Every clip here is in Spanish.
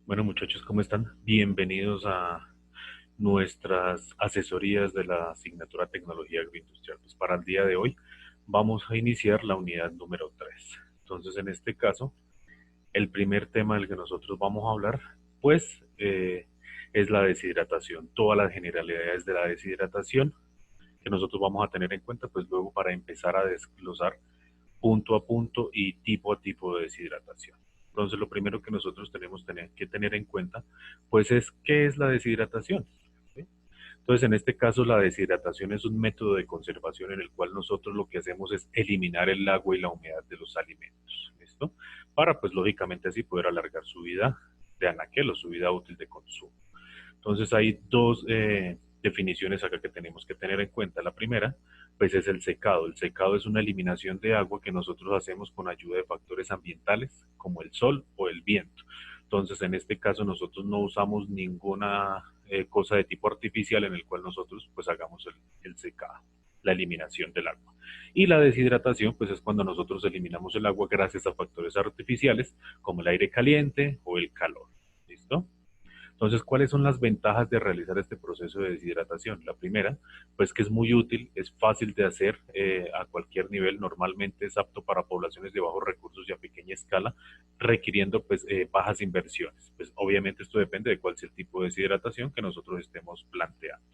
Bueno, muchachos, ¿cómo están? Bienvenidos a nuestras asesorías de la asignatura Tecnología Agroindustrial. Pues para el día de hoy vamos a iniciar la unidad número 3. Entonces, en este caso, el primer tema del que nosotros vamos a hablar, pues, es la deshidratación. Todas las generalidades de la deshidratación que nosotros vamos a tener en cuenta, pues luego para empezar a desglosar punto a punto y tipo a tipo de deshidratación. Entonces, lo primero que nosotros tenemos que tener en cuenta, pues es qué es la deshidratación. ¿Sí? Entonces, en este caso, la deshidratación es un método de conservación en el cual nosotros lo que hacemos es eliminar el agua y la humedad de los alimentos. ¿Listo? Para, pues, lógicamente así poder alargar su vida de anaquel o su vida útil de consumo. Entonces hay dos definiciones acá que tenemos que tener en cuenta. La primera, pues es el secado. El secado es una eliminación de agua que nosotros hacemos con ayuda de factores ambientales como el sol o el viento. Entonces, en este caso nosotros no usamos ninguna cosa de tipo artificial en el cual nosotros pues hagamos el secado, la eliminación del agua. Y la deshidratación pues es cuando nosotros eliminamos el agua gracias a factores artificiales como el aire caliente o el calor. ¿Listo? Entonces, ¿cuáles son las ventajas de realizar este proceso de deshidratación? La primera, pues que es muy útil, es fácil de hacer a cualquier nivel, normalmente es apto para poblaciones de bajos recursos y a pequeña escala, requiriendo pues bajas inversiones. Pues obviamente esto depende de cuál sea el tipo de deshidratación que nosotros estemos planteando.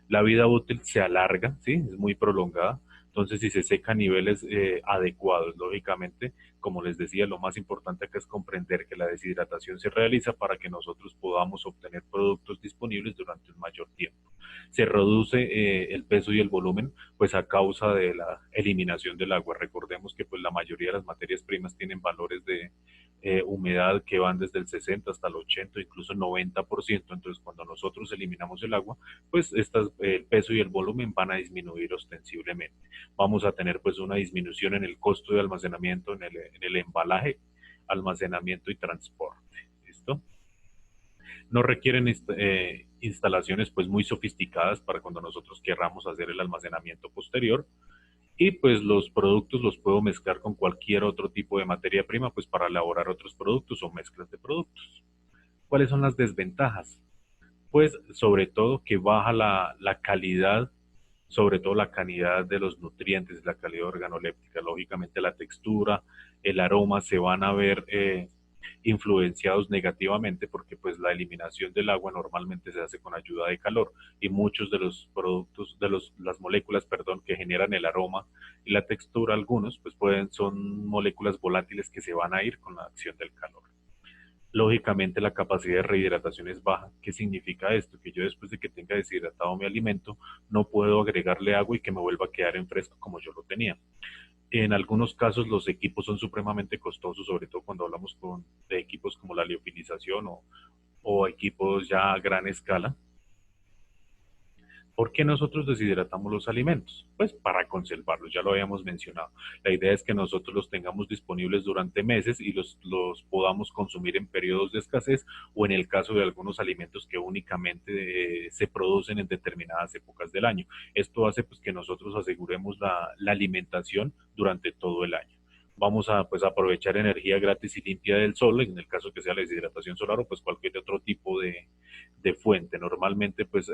La vida útil se alarga, ¿sí? Es muy prolongada. Entonces, si se seca a niveles adecuados, lógicamente, como les decía, lo más importante acá es comprender que la deshidratación se realiza para que nosotros podamos obtener productos disponibles durante un mayor tiempo. Se reduce el peso y el volumen, pues a causa de la eliminación del agua. Recordemos que pues la mayoría de las materias primas tienen valores de humedad que van desde el 60 hasta el 80, incluso 90%. Entonces, cuando nosotros eliminamos el agua, pues el peso y el volumen van a disminuir ostensiblemente. Vamos a tener pues una disminución en el costo de almacenamiento, en el embalaje, almacenamiento y transporte. ¿Listo? No requieren instalaciones pues muy sofisticadas para cuando nosotros querramos hacer el almacenamiento posterior, y pues los productos los puedo mezclar con cualquier otro tipo de materia prima pues para elaborar otros productos o mezclas de productos. ¿Cuáles son las desventajas? Pues sobre todo que baja la calidad, sobre todo la calidad de los nutrientes, la calidad organoléptica. Lógicamente la textura, el aroma se van a ver influenciados negativamente porque pues la eliminación del agua normalmente se hace con ayuda de calor, y muchos de los productos, las moléculas, perdón, que generan el aroma y la textura, algunos pues son moléculas volátiles que se van a ir con la acción del calor. Lógicamente la capacidad de rehidratación es baja. ¿Qué significa esto? Que yo después de que tenga deshidratado mi alimento no puedo agregarle agua y que me vuelva a quedar en fresco como yo lo tenía. En algunos casos los equipos son supremamente costosos, sobre todo cuando hablamos de equipos como la liofilización o equipos ya a gran escala. ¿Por qué nosotros deshidratamos los alimentos? Pues para conservarlos, ya lo habíamos mencionado. La idea es que nosotros los tengamos disponibles durante meses y los podamos consumir en periodos de escasez, o en el caso de algunos alimentos que únicamente se producen en determinadas épocas del año. Esto hace pues que nosotros aseguremos la alimentación durante todo el año. Vamos a pues aprovechar energía gratis y limpia del sol, en el caso que sea la deshidratación solar o pues cualquier otro tipo de fuente. Normalmente pues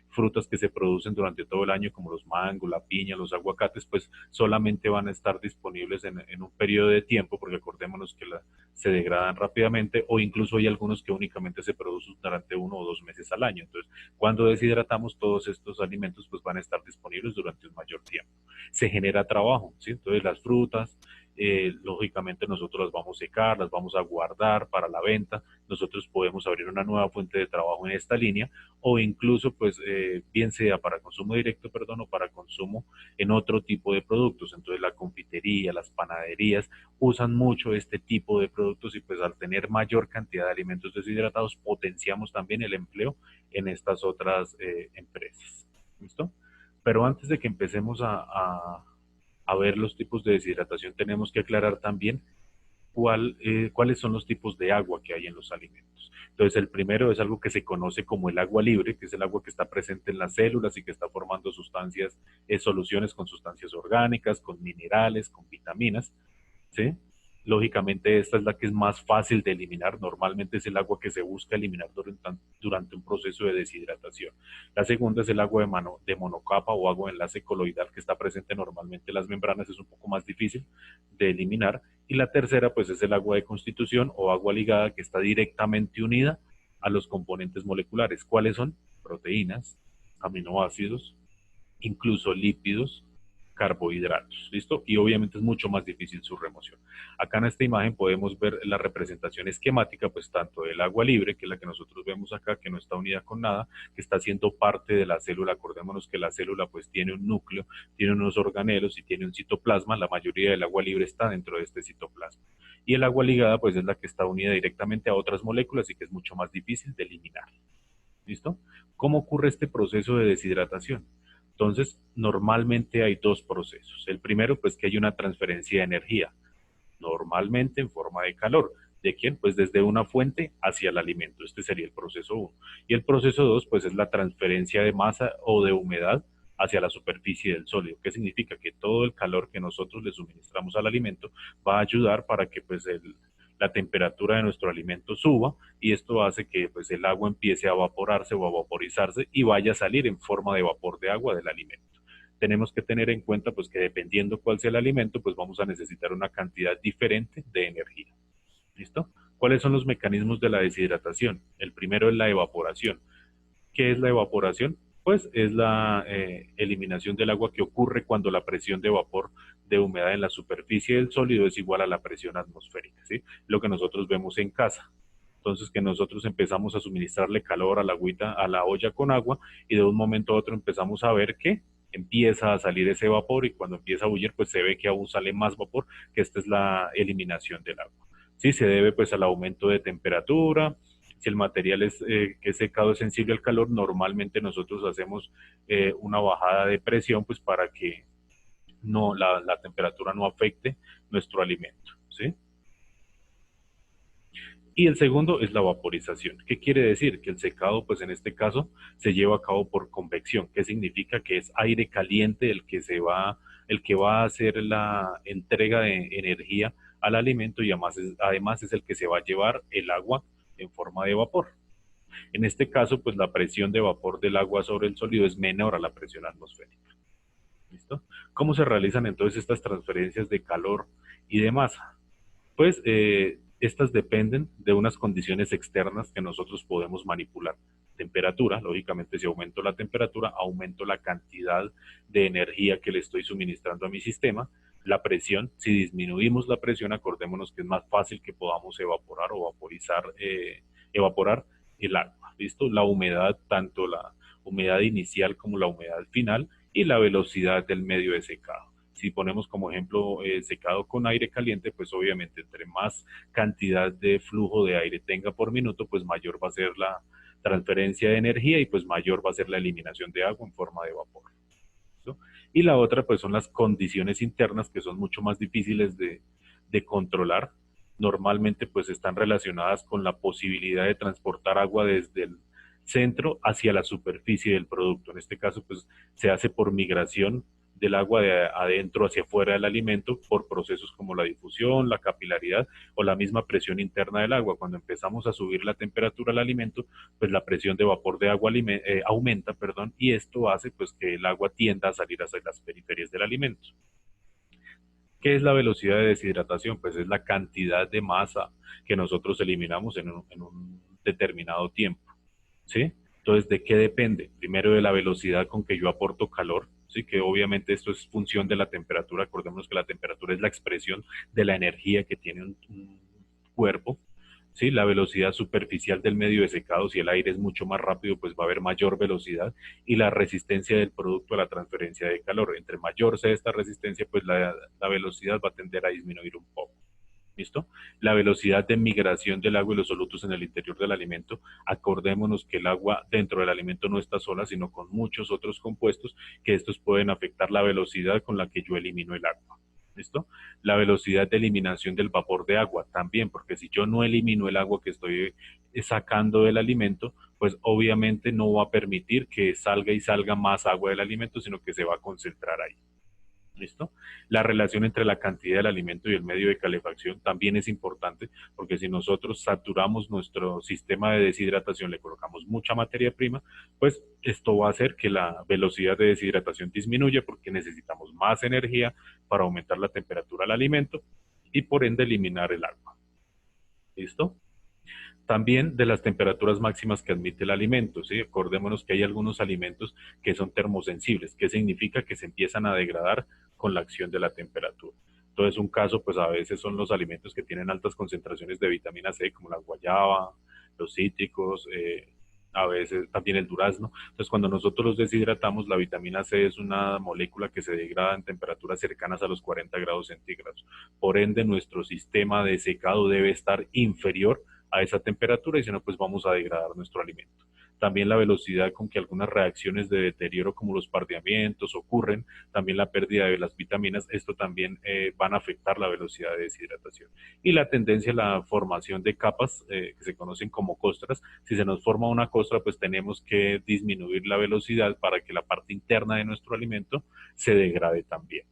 frutas que se producen durante todo el año, como los mangos, la piña, los aguacates, pues solamente van a estar disponibles en un periodo de tiempo, porque acordémonos que se degradan rápidamente, o incluso hay algunos que únicamente se producen durante 1 o 2 meses al año. Entonces, cuando deshidratamos todos estos alimentos, pues van a estar disponibles durante un mayor tiempo. Se genera trabajo, ¿sí? Entonces, las frutas, lógicamente nosotros las vamos a secar, las vamos a guardar para la venta. Nosotros podemos abrir una nueva fuente de trabajo en esta línea, o incluso pues bien sea para consumo directo, perdón, o para consumo en otro tipo de productos. Entonces la confitería, las panaderías usan mucho este tipo de productos, y pues al tener mayor cantidad de alimentos deshidratados potenciamos también el empleo en estas otras empresas. ¿Listo? Pero antes de que empecemos a ver los tipos de deshidratación, tenemos que aclarar también cuáles son los tipos de agua que hay en los alimentos. Entonces, el primero es algo que se conoce como el agua libre, que es el agua que está presente en las células y que está formando sustancias, soluciones con sustancias orgánicas, con minerales, con vitaminas, ¿sí? Lógicamente esta es la que es más fácil de eliminar, normalmente es el agua que se busca eliminar durante un proceso de deshidratación. La segunda es el agua de monocapa o agua de enlace coloidal que está presente normalmente en las membranas, es un poco más difícil de eliminar. Y la tercera pues es el agua de constitución o agua ligada que está directamente unida a los componentes moleculares. ¿Cuáles son? Proteínas, aminoácidos, incluso lípidos, carbohidratos, ¿listo? Y obviamente es mucho más difícil su remoción. Acá en esta imagen podemos ver la representación esquemática, pues tanto del agua libre, que es la que nosotros vemos acá, que no está unida con nada, que está siendo parte de la célula. Acordémonos que la célula pues tiene un núcleo, tiene unos organelos y tiene un citoplasma. La mayoría del agua libre está dentro de este citoplasma. Y el agua ligada pues es la que está unida directamente a otras moléculas y que es mucho más difícil de eliminar. ¿Listo? ¿Cómo ocurre este proceso de deshidratación? Entonces, normalmente hay dos procesos. El primero, pues que hay una transferencia de energía, normalmente en forma de calor. ¿De quién? Pues desde una fuente hacia el alimento. Este sería el proceso uno. Y el proceso 2, pues es la transferencia de masa o de humedad hacia la superficie del sólido. ¿Qué significa? Que todo el calor que nosotros le suministramos al alimento va a ayudar para que pues la temperatura de nuestro alimento suba y esto hace que pues el agua empiece a evaporarse o a vaporizarse y vaya a salir en forma de vapor de agua del alimento. Tenemos que tener en cuenta pues que dependiendo cuál sea el alimento, pues vamos a necesitar una cantidad diferente de energía. ¿Listo? ¿Cuáles son los mecanismos de la deshidratación? El primero es la evaporación. ¿Qué es la evaporación? Pues es la eliminación del agua que ocurre cuando la presión de vapor de humedad en la superficie del sólido es igual a la presión atmosférica, ¿sí? Lo que nosotros vemos en casa. Entonces que nosotros empezamos a suministrarle calor a la agüita, a la olla con agua y de un momento a otro empezamos a ver que empieza a salir ese vapor y cuando empieza a bullir pues se ve que aún sale más vapor, que esta es la eliminación del agua. Sí, se debe pues al aumento de temperatura. Si el material que es secado es sensible al calor, normalmente nosotros hacemos una bajada de presión pues para que no la temperatura no afecte nuestro alimento, ¿sí? Y el segundo es la vaporización. ¿Qué quiere decir? Que el secado, pues en este caso, se lleva a cabo por convección. ¿Qué significa? Que es aire caliente el que va a hacer la entrega de energía al alimento y además es el que se va a llevar el agua en forma de vapor. En este caso, pues la presión de vapor del agua sobre el sólido es menor a la presión atmosférica. ¿Listo? ¿Cómo se realizan entonces estas transferencias de calor y de masa? Pues estas dependen de unas condiciones externas que nosotros podemos manipular. Temperatura, lógicamente si aumento la temperatura, aumento la cantidad de energía que le estoy suministrando a mi sistema. La presión, si disminuimos la presión, acordémonos que es más fácil que podamos evaporar o evaporar el agua. ¿Listo? La humedad, tanto la humedad inicial como la humedad final y la velocidad del medio de secado. Si ponemos como ejemplo secado con aire caliente, pues obviamente entre más cantidad de flujo de aire tenga por minuto, pues mayor va a ser la transferencia de energía y pues mayor va a ser la eliminación de agua en forma de vapor. ¿Listo? Y la otra pues son las condiciones internas que son mucho más difíciles de controlar. Normalmente pues están relacionadas con la posibilidad de transportar agua desde el centro hacia la superficie del producto. En este caso pues se hace por migración del agua de adentro hacia afuera del alimento por procesos como la difusión, la capilaridad o la misma presión interna del agua. Cuando empezamos a subir la temperatura del alimento, pues la presión de vapor de agua aumenta, perdón, y esto hace pues que el agua tienda a salir hacia las periferias del alimento. ¿Qué es la velocidad de deshidratación? Pues es la cantidad de masa que nosotros eliminamos en un determinado tiempo, ¿sí? Entonces, ¿de qué depende? Primero de la velocidad con que yo aporto calor, ¿sí? Que obviamente esto es función de la temperatura. Acordémonos que la temperatura es la expresión de la energía que tiene un cuerpo, ¿sí? La velocidad superficial del medio de secado, si el aire es mucho más rápido, pues va a haber mayor velocidad y la resistencia del producto a la transferencia de calor. Entre mayor sea esta resistencia, pues la velocidad va a tender a disminuir un poco. ¿Listo? La velocidad de migración del agua y los solutos en el interior del alimento. Acordémonos que el agua dentro del alimento no está sola, sino con muchos otros compuestos que estos pueden afectar la velocidad con la que yo elimino el agua. ¿Listo? La velocidad de eliminación del vapor de agua también, porque si yo no elimino el agua que estoy sacando del alimento, pues obviamente no va a permitir que salga y salga más agua del alimento, sino que se va a concentrar ahí. ¿Listo? La relación entre la cantidad del alimento y el medio de calefacción también es importante, porque si nosotros saturamos nuestro sistema de deshidratación, le colocamos mucha materia prima, pues esto va a hacer que la velocidad de deshidratación disminuya porque necesitamos más energía para aumentar la temperatura del alimento y por ende eliminar el agua. ¿Listo? También de las temperaturas máximas que admite el alimento, ¿sí? Acordémonos que hay algunos alimentos que son termosensibles, que significa que se empiezan a degradar con la acción de la temperatura. Entonces, un caso, pues a veces son los alimentos que tienen altas concentraciones de vitamina C, como la guayaba, los cítricos, a veces también el durazno. Entonces, cuando nosotros los deshidratamos, la vitamina C es una molécula que se degrada en temperaturas cercanas a los 40 grados centígrados. Por ende, nuestro sistema de secado debe estar inferior a esa temperatura y si no, pues vamos a degradar nuestro alimento. También la velocidad con que algunas reacciones de deterioro como los pardeamientos ocurren, también la pérdida de las vitaminas, esto también van a afectar la velocidad de deshidratación. Y la tendencia a la formación de capas que se conocen como costras, si se nos forma una costra, pues tenemos que disminuir la velocidad para que la parte interna de nuestro alimento se degrade también.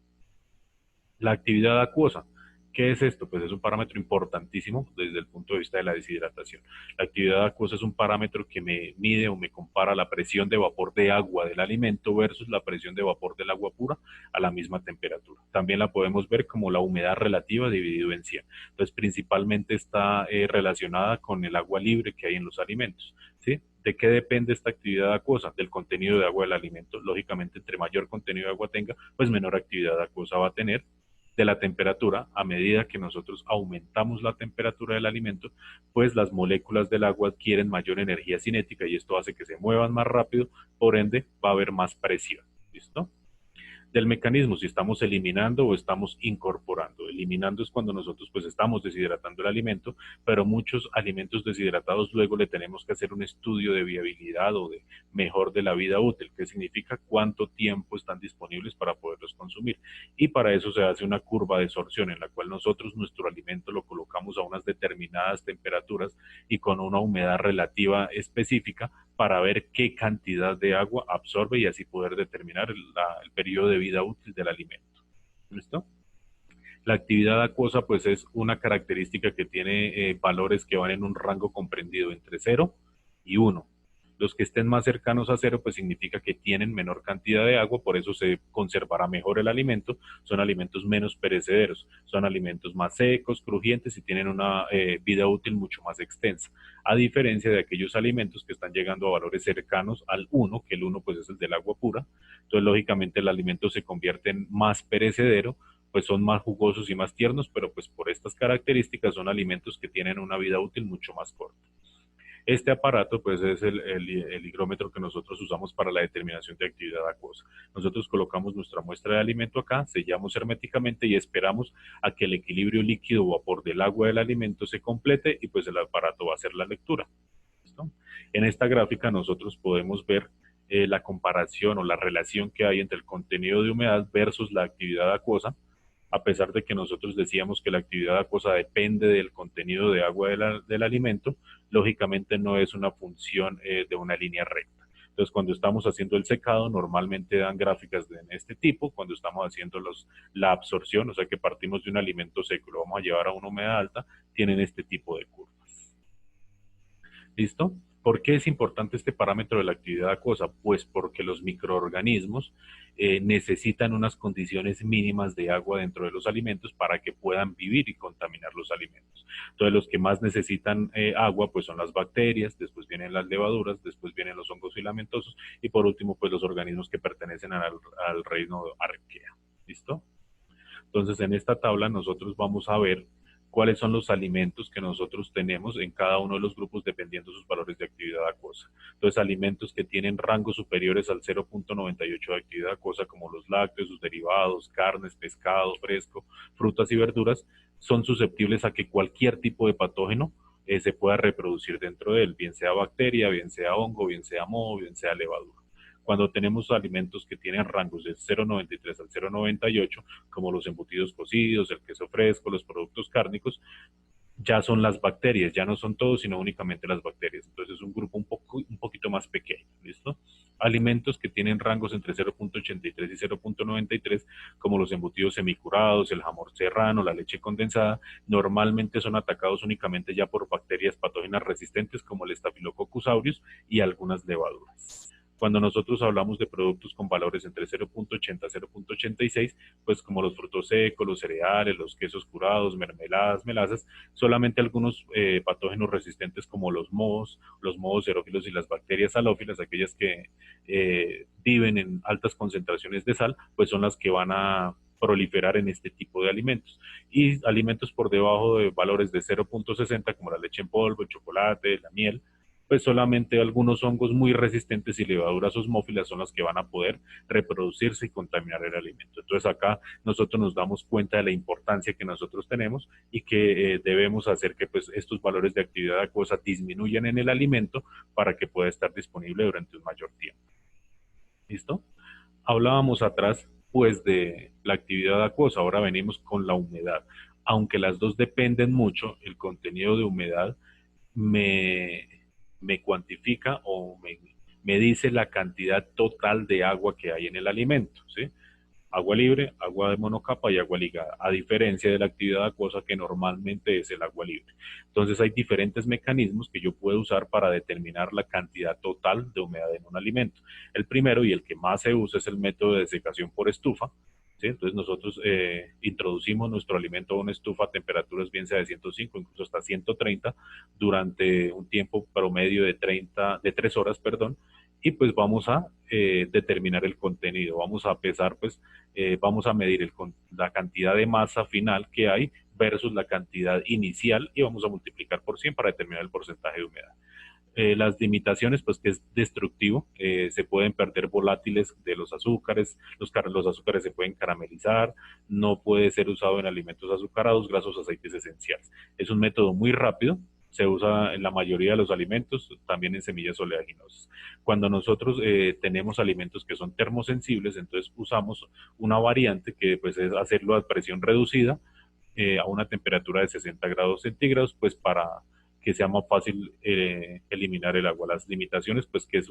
La actividad acuosa. ¿Qué es esto? Pues es un parámetro importantísimo desde el punto de vista de la deshidratación. La actividad acuosa es un parámetro que me mide o me compara la presión de vapor de agua del alimento versus la presión de vapor del agua pura a la misma temperatura. También la podemos ver como la humedad relativa dividido en 100. Entonces, principalmente está relacionada con el agua libre que hay en los alimentos. ¿Sí? ¿De qué depende esta actividad acuosa? Del contenido de agua del alimento. Lógicamente, entre mayor contenido de agua tenga, pues menor actividad acuosa va a tener. De la temperatura, a medida que nosotros aumentamos la temperatura del alimento, pues las moléculas del agua adquieren mayor energía cinética y esto hace que se muevan más rápido, por ende va a haber más presión. ¿Listo? Del mecanismo, si estamos eliminando o estamos incorporando. Eliminando es cuando nosotros pues estamos deshidratando el alimento, pero muchos alimentos deshidratados luego le tenemos que hacer un estudio de viabilidad o de mejor de la vida útil, que significa cuánto tiempo están disponibles para poderlos consumir. Y para eso se hace una curva de sorción en la cual nosotros nuestro alimento lo colocamos a unas determinadas temperaturas y con una humedad relativa específica para ver qué cantidad de agua absorbe y así poder determinar el periodo de vida útil del alimento. ¿Listo? La actividad acuosa pues es una característica que tiene valores que van en un rango comprendido entre 0 y 1. Los que estén más cercanos a 0 pues significa que tienen menor cantidad de agua, por eso se conservará mejor el alimento, son alimentos menos perecederos, son alimentos más secos, crujientes y tienen una vida útil mucho más extensa, a diferencia de aquellos alimentos que están llegando a valores cercanos al 1, que el 1 pues es el del agua pura, entonces lógicamente el alimento se convierte en más perecedero, pues son más jugosos y más tiernos, pero pues por estas características son alimentos que tienen una vida útil mucho más corta. Este aparato pues es el higrómetro que nosotros usamos para la determinación de actividad acuosa. Nosotros colocamos nuestra muestra de alimento acá, sellamos herméticamente y esperamos a que el equilibrio líquido-vapor del agua del alimento se complete y pues el aparato va a hacer la lectura. ¿Listo? En esta gráfica nosotros podemos ver la comparación o la relación que hay entre el contenido de humedad versus la actividad acuosa, a pesar de que nosotros decíamos que la actividad acuosa depende del contenido de agua del alimento, lógicamente no es una función de una línea recta. Entonces, cuando estamos haciendo el secado, normalmente dan gráficas de este tipo. Cuando estamos haciendo la absorción, o sea que partimos de un alimento seco y lo vamos a llevar a una humedad alta, tienen este tipo de curvas. ¿Listo? ¿Por qué es importante este parámetro de la actividad acuosa? Pues porque los microorganismos necesitan unas condiciones mínimas de agua dentro de los alimentos para que puedan vivir y contaminar los alimentos. Entonces, los que más necesitan agua, pues son las bacterias, después vienen las levaduras, después vienen los hongos filamentosos y por último, pues los organismos que pertenecen al reino Arquea. ¿Listo? Entonces, en esta tabla nosotros vamos a ver cuáles son los alimentos que nosotros tenemos en cada uno de los grupos dependiendo de sus valores de actividad acuosa. Entonces, alimentos que tienen rangos superiores al 0.98 de actividad acuosa, como los lácteos, sus derivados, carnes, pescado fresco, frutas y verduras, son susceptibles a que cualquier tipo de patógeno se pueda reproducir dentro de él, bien sea bacteria, bien sea hongo, bien sea moho, bien sea levadura. Cuando tenemos alimentos que tienen rangos del 0.93 al 0.98, como los embutidos cocidos, el queso fresco, los productos cárnicos, ya son las bacterias, ya no son todos, sino únicamente las bacterias. Entonces es un grupo un poquito más pequeño, ¿listo? Alimentos que tienen rangos entre 0.83 y 0.93, como los embutidos semicurados, el jamón serrano, la leche condensada, normalmente son atacados únicamente ya por bacterias patógenas resistentes como el Staphylococcus aureus y algunas levaduras. Cuando nosotros hablamos de productos con valores entre 0.80 a 0.86, pues como los frutos secos, los cereales, los quesos curados, mermeladas, melazas, solamente algunos patógenos resistentes como los mohos xerófilos y las bacterias halófilas, aquellas que viven en altas concentraciones de sal, pues son las que van a proliferar en este tipo de alimentos. Y alimentos por debajo de valores de 0.60, como la leche en polvo, el chocolate, la miel, pues solamente algunos hongos muy resistentes y levaduras osmófilas son las que van a poder reproducirse y contaminar el alimento. Entonces acá nosotros nos damos cuenta de la importancia que nosotros tenemos y que debemos hacer que pues estos valores de actividad acuosa disminuyan en el alimento para que pueda estar disponible durante un mayor tiempo. ¿Listo? Hablábamos atrás pues de la actividad acuosa, ahora venimos con la humedad. Aunque las dos dependen mucho, el contenido de humedad me, me cuantifica me dice la cantidad total de agua que hay en el alimento, ¿sí? Agua libre, agua de monocapa y agua ligada, a diferencia de la actividad acuosa que normalmente es el agua libre. Entonces hay diferentes mecanismos que yo puedo usar para determinar la cantidad total de humedad en un alimento. El primero y el que más se usa es el método de desecación por estufa. ¿Sí? Entonces nosotros introducimos nuestro alimento a una estufa a temperaturas bien sea de 105, incluso hasta 130, durante un tiempo promedio de 3 horas, perdón, y pues vamos a determinar el contenido, vamos a pesar, pues vamos a medir la cantidad de masa final que hay versus la cantidad inicial y vamos a multiplicar por 100 para determinar el porcentaje de humedad. Las limitaciones, pues que es destructivo, se pueden perder volátiles de los azúcares, los azúcares se pueden caramelizar, no puede ser usado en alimentos azucarados, grasos, aceites esenciales. Es un método muy rápido, se usa en la mayoría de los alimentos, también en semillas oleaginosas. Cuando nosotros tenemos alimentos que son termosensibles, entonces usamos una variante que pues es hacerlo a presión reducida, a una temperatura de 60 grados centígrados, pues para que sea más fácil eliminar el agua. Las limitaciones, pues que es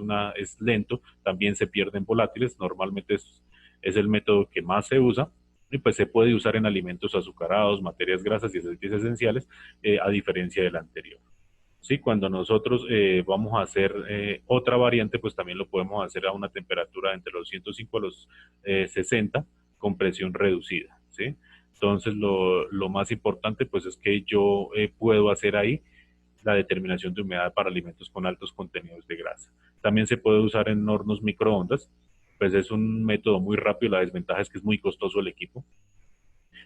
lento, también se pierden volátiles, normalmente es el método que más se usa, y pues se puede usar en alimentos azucarados, materias grasas y aceites esenciales, a diferencia del anterior. Sí, cuando nosotros vamos a hacer otra variante, pues también lo podemos hacer a una temperatura entre los 105 a los 60 con presión reducida, ¿sí? Entonces, lo más importante, pues es que yo puedo hacer ahí la determinación de humedad para alimentos con altos contenidos de grasa. También se puede usar en hornos microondas, pues es un método muy rápido, la desventaja es que es muy costoso el equipo.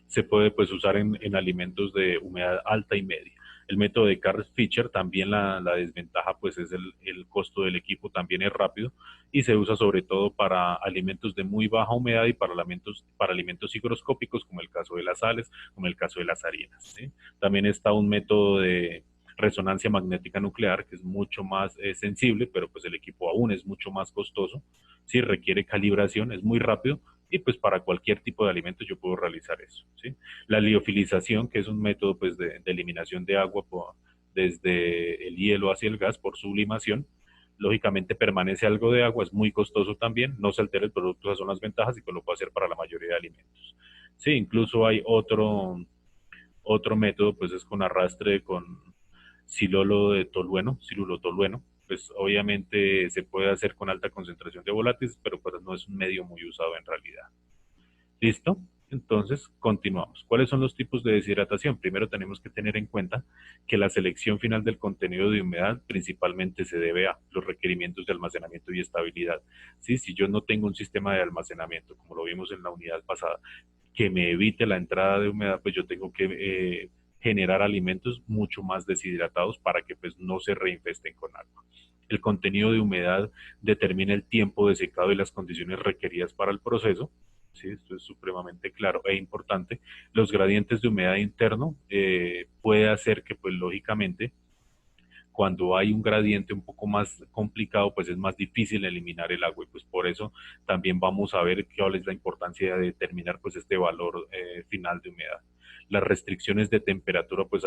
Se puede pues usar en alimentos de humedad alta y media. El método de Carl Fischer también la desventaja pues es el costo del equipo, también es rápido y se usa sobre todo para alimentos de muy baja humedad y para alimentos higroscópicos como el caso de las sales, como el caso de las harinas, ¿sí? También está un método de resonancia magnética nuclear que es mucho más sensible, pero pues el equipo aún es mucho más costoso, sí requiere calibración, es muy rápido, y pues para cualquier tipo de alimento yo puedo realizar eso, ¿sí? La liofilización, que es un método pues de eliminación de agua desde el hielo hacia el gas por sublimación, lógicamente permanece algo de agua, es muy costoso también, no se altera el producto, esas son las ventajas y pues lo puedo hacer para la mayoría de alimentos. Sí, incluso hay otro método, pues es con arrastre con siluro tolueno, pues obviamente se puede hacer con alta concentración de volátiles, pero pues no es un medio muy usado en realidad. ¿Listo? Entonces, continuamos. ¿Cuáles son los tipos de deshidratación? Primero tenemos que tener en cuenta que la selección final del contenido de humedad principalmente se debe a los requerimientos de almacenamiento y estabilidad. ¿Sí? Si yo no tengo un sistema de almacenamiento, como lo vimos en la unidad pasada, que me evite la entrada de humedad, pues yo tengo que generar alimentos mucho más deshidratados para que pues no se reinfesten con agua. El contenido de humedad determina el tiempo de secado y las condiciones requeridas para el proceso. Sí, esto es supremamente claro e importante. Los gradientes de humedad interno puede hacer que, pues lógicamente, cuando hay un gradiente un poco más complicado, pues es más difícil eliminar el agua y pues por eso también vamos a ver cuál es la importancia de determinar pues este valor final de humedad. Las restricciones de temperatura pues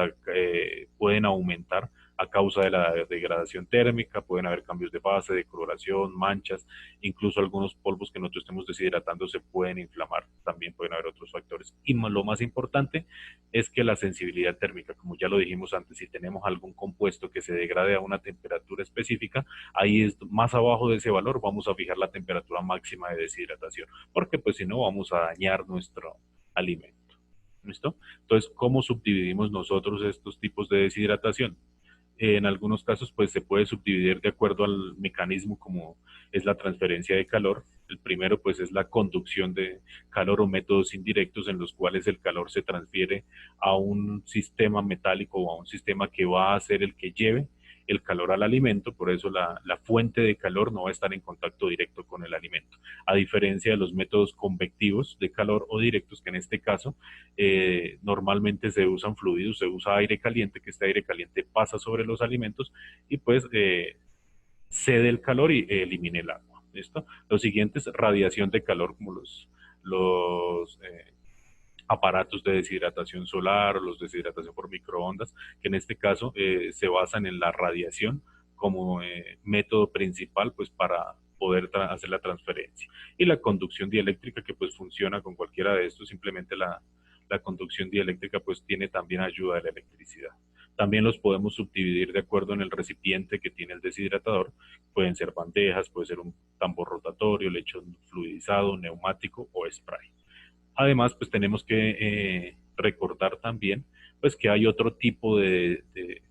pueden aumentar a causa de la degradación térmica. Pueden haber cambios de fase, de coloración, manchas, incluso algunos polvos que nosotros estemos deshidratando se pueden inflamar. También pueden haber otros factores. Y lo más importante es que la sensibilidad térmica, como ya lo dijimos antes, si tenemos algún compuesto que se degrade a una temperatura específica, ahí es más abajo de ese valor vamos a fijar la temperatura máxima de deshidratación, porque pues si no vamos a dañar nuestro alimento. ¿Listo? Entonces, ¿cómo subdividimos nosotros estos tipos de deshidratación? En algunos casos, pues se puede subdividir de acuerdo al mecanismo como es la transferencia de calor. El primero, pues, es la conducción de calor o métodos indirectos en los cuales el calor se transfiere a un sistema metálico o a un sistema que va a ser el que lleve el calor al alimento. Por eso la fuente de calor no va a estar en contacto directo con el alimento. A diferencia de los métodos convectivos de calor o directos, que en este caso normalmente se usan fluidos, se usa aire caliente, que este aire caliente pasa sobre los alimentos y pues cede el calor y elimina el agua. ¿Listo? Lo siguiente es radiación de calor, como los aparatos de deshidratación solar o los de deshidratación por microondas, que en este caso se basan en la radiación como método principal pues para poder hacer la transferencia. Y la conducción dieléctrica que pues funciona con cualquiera de estos, simplemente la conducción dieléctrica pues tiene también ayuda de la electricidad. También los podemos subdividir de acuerdo en el recipiente que tiene el deshidratador. Pueden ser bandejas, puede ser un tambor rotatorio, lechón fluidizado, neumático o spray. Además, pues tenemos que recordar también pues que hay otro tipo de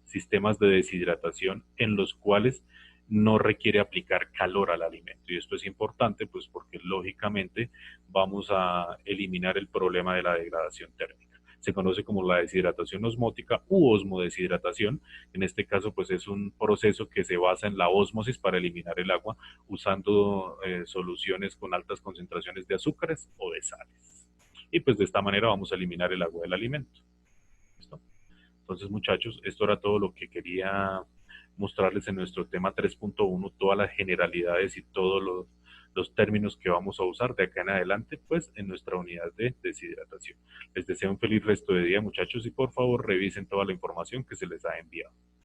sistemas de deshidratación en los cuales no requiere aplicar calor al alimento. Y esto es importante pues porque lógicamente vamos a eliminar el problema de la degradación térmica. Se conoce como la deshidratación osmótica u osmodeshidratación. En este caso, pues es un proceso que se basa en la ósmosis para eliminar el agua usando soluciones con altas concentraciones de azúcares o de sales. Y pues de esta manera vamos a eliminar el agua del alimento. ¿Listo? Entonces, muchachos, esto era todo lo que quería mostrarles en nuestro tema 3.1, todas las generalidades y todos los términos que vamos a usar de acá en adelante, pues en nuestra unidad de deshidratación. Les deseo un feliz resto de día, muchachos, y por favor revisen toda la información que se les ha enviado.